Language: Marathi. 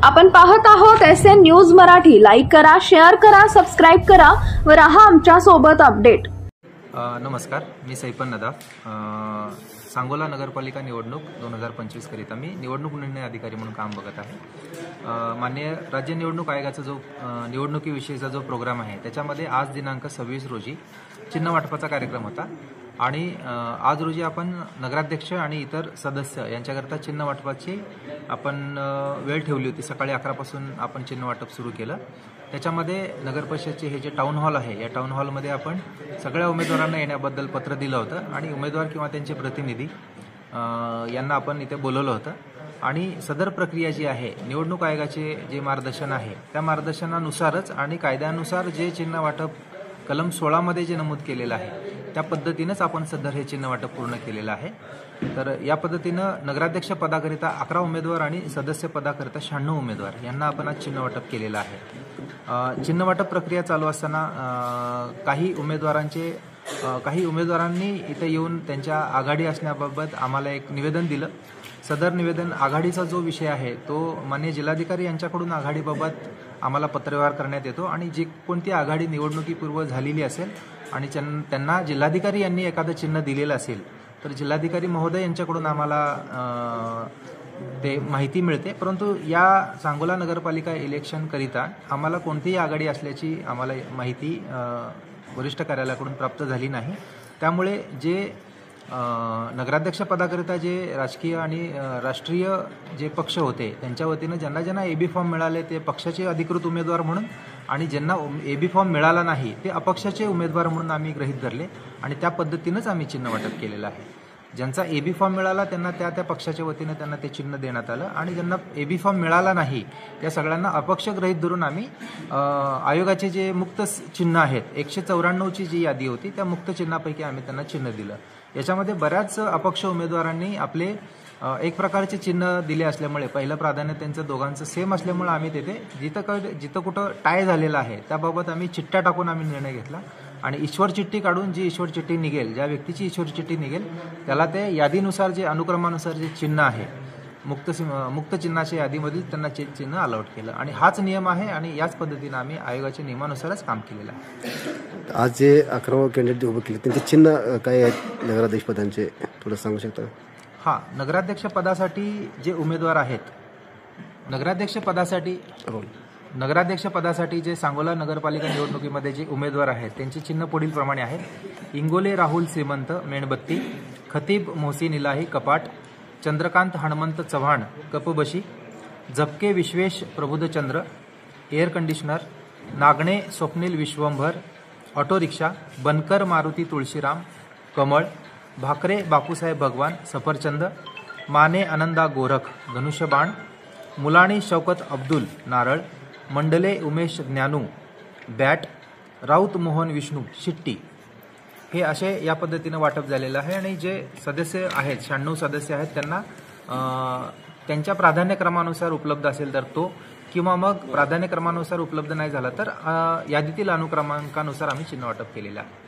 आपण पाहत आहोत SN न्यूज मराठी। लाईक करा, शेअर करा, सबस्क्राइब करा व रहा आमच्या सोबत अपडेट। नमस्कार, मी सैफन नदाफ। सांगोला नगरपालिका निवडणूक 2025 करिता मी निवडणूक निर्णय अधिकारी म्हणून काम बघत आहे। माननीय राज्य निवडणूक आयोगाचा जो निवडणुकीविषयीचा जो प्रोग्राम आहे त्याच्यामध्ये आज दिनांक 26 रोजी चिन्ह वाटपाचा कार्यक्रम होता आणि आज रोजी आपण नगराध्यक्ष आणि इतर सदस्य यांच्याकरता चिन्ह वाटपाची आपण वेळ ठेवली होती। सकाळी 11 पासून आपण चिन्ह वाटप सुरू केलं। त्याच्यामध्ये नगर परिषदचे हे जे टाउन हॉल आहे या टाउन हॉलमध्ये आपण सगळ्या उमेदवारांना येण्याबद्दल पत्र दिलं होतं आणि उमेदवार किंवा त्यांचे प्रतिनिधी यांना आपण इथे बोलवलं होतं आणि सदर प्रक्रिया जी आहे निवडणूक आयोगाचे जे मार्गदर्शन आहे त्या मार्गदर्शनानुसारच आणि कायद्यानुसार जे चिन्ह वाटप कलम 16 मध्ये जे नमूद केलेलं आहे त्या पद्धतीनेच आपण सदर हे चिन्ह वाटप पूर्ण केलेलं आहे। तर या पद्धतीनं नगराध्यक्ष पदाकरिता 11 उमेदवार आणि सदस्य पदाकरिता 96 उमेदवार यांना आपण आज चिन्ह वाटप केलेलं आहे। चिन्ह वाटप प्रक्रिया चालू असताना काही उमेदवारांनी इथे येऊन त्यांच्या आघाडी असण्याबाबत आम्हाला एक निवेदन दिलं। सदर निवेदन आघाडीचा जो विषय आहे तो माननीय जिल्हाधिकारी यांच्याकडून आघाडीबाबत आम्हाला पत्रव्यवहार करण्यात येतो आणि जी कोणती आघाडी निवडणुकीपूर्व झालेली असेल आणि त्यांना जिल्हाधिकारी यांनी एखादं चिन्ह दिलेलं असेल तर जिल्हाधिकारी महोदय यांच्याकडून आम्हाला ते माहिती मिळते। परंतु या सांगोला नगरपालिका इलेक्शन करिता आम्हाला कोणतीही आघाडी असल्याची आम्हाला माहिती वरिष्ठ कार्यालयाकडून प्राप्त झाली नाही। त्यामुळे जे नगराध्यक्ष पदाकरिता जे राजकीय आणि राष्ट्रीय जे पक्ष होते त्यांच्या वतीनं ज्यांना एबी फॉर्म मिळाले ते पक्षाचे अधिकृत उमेदवार म्हणून आणि ज्यांना एबी फॉर्म मिळाला नाही ते अपक्षाचे उमेदवार म्हणून आम्ही गृहीत धरले आणि त्या पद्धतीनंच आम्ही चिन्ह वाटप केलेलं आहे। ज्यांचा एबी फॉर्म मिळाला त्यांना त्या पक्षाच्या वतीनं त्यांना ते चिन्ह देण्यात आलं आणि ज्यांना एबी फॉर्म मिळाला नाही त्या सगळ्यांना अपक्ष गृहीत धरून आम्ही आयोगाचे जे मुक्त चिन्ह आहेत 194 ची जी यादी होती त्या मुक्त चिन्हापैकी आम्ही त्यांना चिन्ह दिलं। याच्यामध्ये बऱ्याच अपक्ष उमेदवारांनी आपले एक प्रकारचे चिन्ह दिले असल्यामुळे पहिलं प्राधान्य त्यांचं दोघांचं सेम असल्यामुळे आम्ही तिथे जिथं कुठं टाय झालेलं आहे त्याबाबत आम्ही चिठ्ठ्या टाकून आम्ही निर्णय घेतला आणि ईश्वर चिठ्ठी काढून जी ईश्वर चिठ्ठी निघेल ज्या व्यक्तीची ईश्वर चिठ्ठी निघेल त्याला ते यादीनुसार जे अनुक्रमानुसार जे चिन्ह आहे मुक्त चिन्हाच्या यादीमधील त्यांना चिन्ह अलॉट केलं आणि हाच नियम आहे आणि याच पद्धतीने आम्ही आयोगाच्या नियमानुसारच काम केलेलं आहे। आज जे 11 कॅन्डिडेट उभे केले त्यांचे चिन्ह काय आहेत नगराध्यक्ष पदांचे थोडं सांगू शकता? हां, नगराध्यक्ष पदासाठी जे उमेदवार आहेत नगराध्यक्ष पदासाठी जे सांगोला नगरपालिका निवडणुकीमध्ये जे उमेदवार आहेत त्यांची चिन्ह पुढील प्रमाणे आहेत। इंगोले राहुल श्रीमंत मेणबत्ती, खतीब मोहसिन इलाही कपाट, चंद्रकांत हनुमंत चव्हाण कपबशी, Zapke Vishwesh Prabuddhachandra air conditioner, Nagane Swapnil Vishwambhar auto rickshaw, Bankar Maruti Tulshiram कमळ, भाकरे बापूसाहेब भगवान सफरचंद, माने आनंदा गोरख धनुष्यबाण, मुलाणी शौकत अब्दुल नारळ, मंडले उमेश ज्ञानू बॅट, राऊत मोहन विष्णू शिट्टी हे असे या पद्धतीनं वाटप झालेलं आहे आणि जे सदस्य आहेत 96 सदस्य आहेत त्यांना त्यांच्या प्राधान्यक्रमानुसार उपलब्ध असेल तर तो किंवा मग प्राधान्यक्रमानुसार उपलब्ध नाही झाला तर यादीतील अनुक्रमांकानुसार आम्ही चिन्ह वाटप केलेलं आहे।